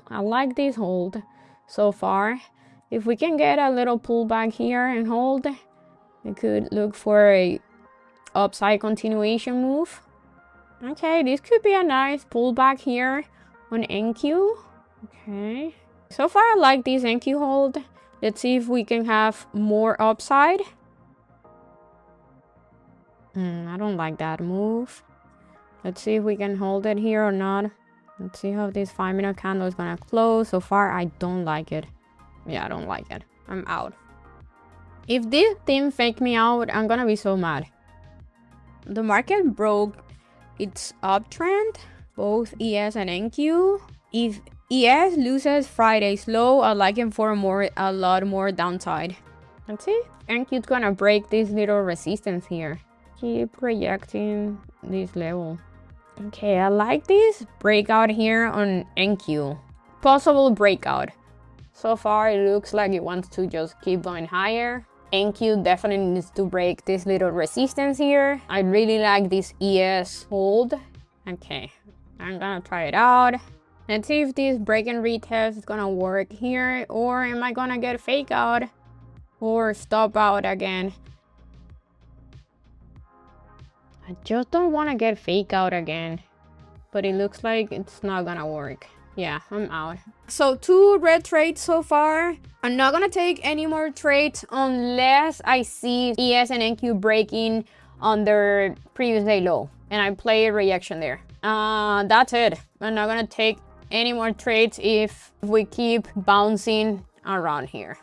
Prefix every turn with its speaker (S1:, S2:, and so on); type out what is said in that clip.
S1: I like this hold so far. If we can get a little pullback here and hold, we could look for a upside continuation move. Okay, this could be a nice pullback here on NQ. Okay, so far I like this NQ hold. Let's see if we can have more upside. I don't like that move. Let's see if we can hold it here or not. Let's see how this 5-minute candle is gonna close. So far I don't like it. Yeah, I don't like it. I'm out. If this thing fake me out, I'm gonna be so mad. The market broke its uptrend, both ES and NQ. If ES loses Friday's low, I like him for a lot more downside. Let's see. NQ's gonna break this little resistance here. Keep rejecting this level. Okay, I like this breakout here on NQ. Possible breakout. So far, it looks like it wants to just keep going higher. NQ definitely needs to break this little resistance here. I really like this ES hold. Okay, I'm gonna try it out. Let's see if this break and retest is gonna work here, or am I gonna get fake out or stop out again? I just don't want to get fake out again, but it looks like it's not gonna work. Yeah, I'm out. So 2 red trades so far. I'm not gonna take any more trades unless I see ES and NQ breaking on their previous day low and I play a reaction there. That's it. I'm not gonna take any more trades if we keep bouncing around here.